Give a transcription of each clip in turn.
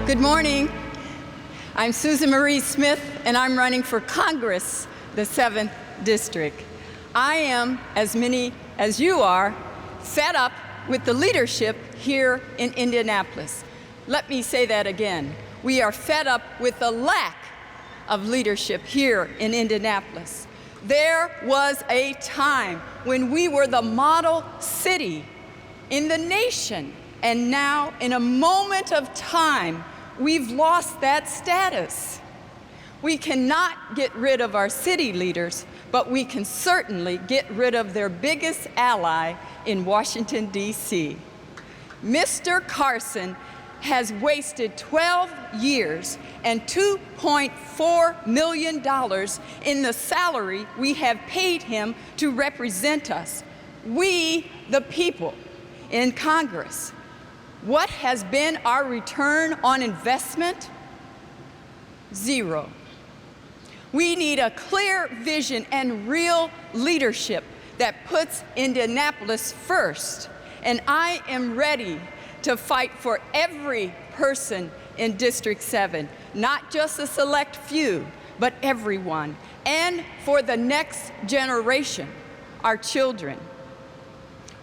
Good morning. I'm Susan Marie Smith, and I'm running for Congress, the 7th District. I am, as many as you are, fed up with the leadership here in Indianapolis. Let me say that again. We are fed up with the lack of leadership here in Indianapolis. There was a time when we were the model city in the nation, and now, in a moment of time, we've lost that status. We cannot get rid of our city leaders, but we can certainly get rid of their biggest ally in Washington, D.C. Mr. Carson has wasted 12 years and $2.4 million in the salary we have paid him to represent us. We, the people, in Congress. What has been our return on investment? Zero. We need a clear vision and real leadership that puts Indianapolis first. And I am ready to fight for every person in District 7, not just a select few, but everyone, and for the next generation, our children.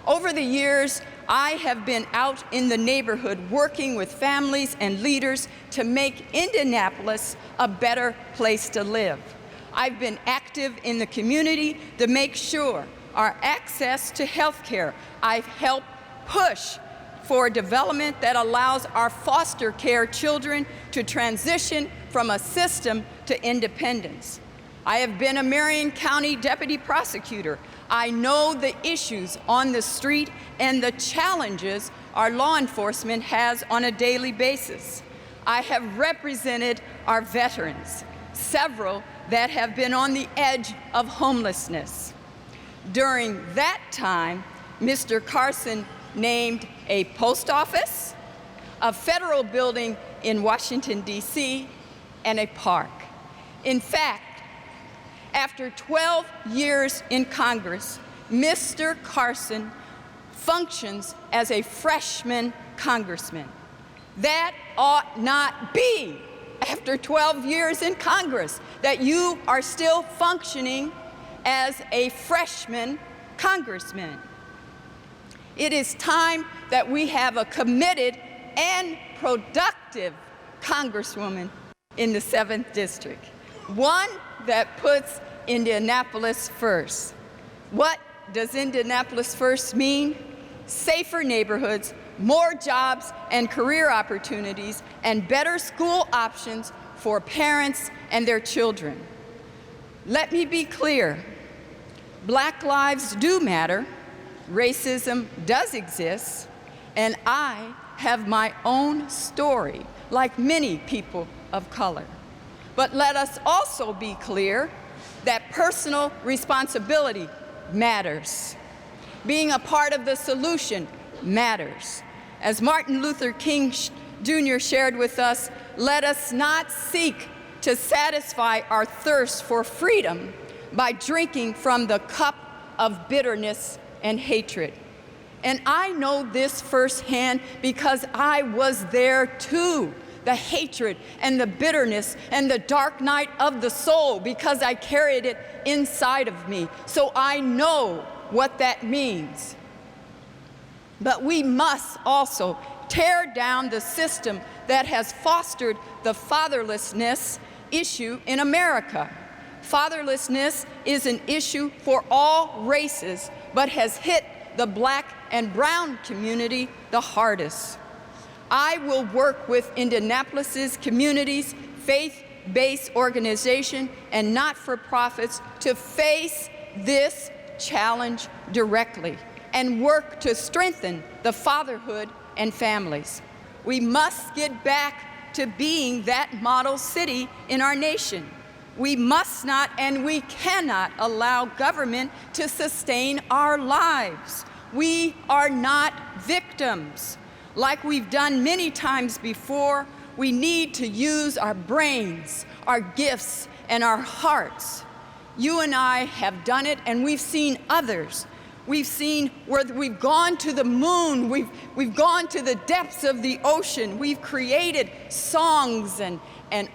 Over the years, I have been out in the neighborhood working with families and leaders to make Indianapolis a better place to live. I've been active in the community to make sure our access to health care. I've helped push for development that allows our foster care children to transition from a system to independence. I have been a Marion County deputy prosecutor. I know the issues on the street and the challenges our law enforcement has on a daily basis. I have represented our veterans, several that have been on the edge of homelessness. During that time, Mr. Carson named a post office, a federal building in Washington, D.C., and a park. In fact, after 12 years in Congress, Mr. Carson functions as a freshman congressman. That ought not be, after 12 years in Congress, that you are still functioning as a freshman congressman. It is time that we have a committed and productive congresswoman in the 7th District, one that puts Indianapolis first. What does Indianapolis first mean? Safer neighborhoods, more jobs and career opportunities, and better school options for parents and their children. Let me be clear. Black lives do matter. Racism does exist, and I have my own story, like many people of color. But let us also be clear that personal responsibility matters. Being a part of the solution matters. As Martin Luther King Jr. shared with us, let us not seek to satisfy our thirst for freedom by drinking from the cup of bitterness and hatred. And I know this firsthand because I was there too. The hatred and the bitterness and the dark night of the soul, because I carried it inside of me. So I know what that means. But we must also tear down the system that has fostered the fatherlessness issue in America. Fatherlessness is an issue for all races, but has hit the Black and brown community the hardest. I will work with Indianapolis's communities, faith-based organization, and not-for-profits to face this challenge directly and work to strengthen the fatherhood and families. We must get back to being that model city in our nation. We must not and we cannot allow government to sustain our lives. We are not victims. Like we've done many times before, we need to use our brains, our gifts, and our hearts. You and I have done it, and we've seen others. We've seen where we've gone to the moon. We've gone to the depths of the ocean. We've created songs and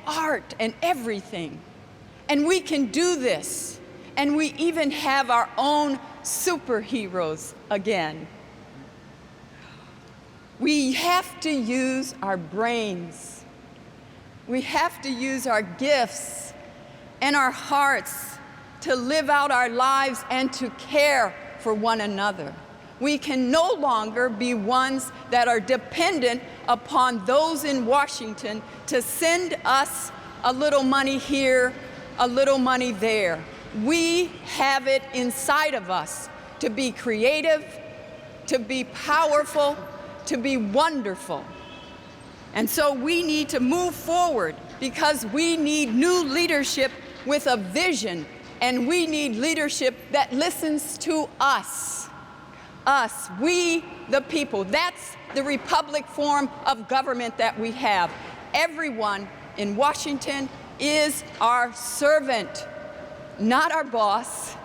art and everything. And we can do this. And we even have our own superheroes again. We have to use our brains. We have to use our gifts and our hearts to live out our lives and to care for one another. We can no longer be ones that are dependent upon those in Washington to send us a little money here, a little money there. We have it inside of us to be creative, to be powerful, to be wonderful. And so we need to move forward because we need new leadership with a vision, and we need leadership that listens to us. Us, we the people. That's the republic form of government that we have. Everyone in Washington is our servant, not our boss.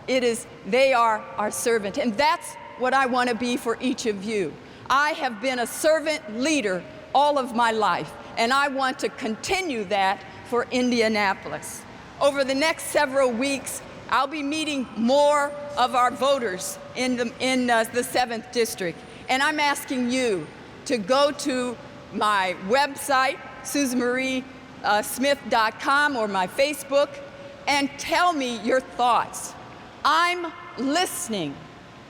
They are our servant. And that's what I want to be for each of you. I have been a servant leader all of my life, and I want to continue that for Indianapolis. Over the next several weeks, I'll be meeting more of our voters in the 7th District. And I'm asking you to go to my website, SusanMarieSmith.com, or my Facebook, and tell me your thoughts. I'm listening,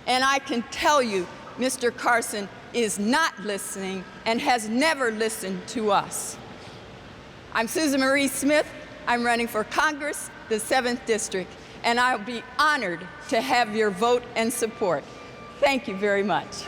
and I can tell you Mr. Carson is not listening and has never listened to us. I'm Susan Marie Smith. I'm running for Congress, the 7th District, and I'll be honored to have your vote and support. Thank you very much.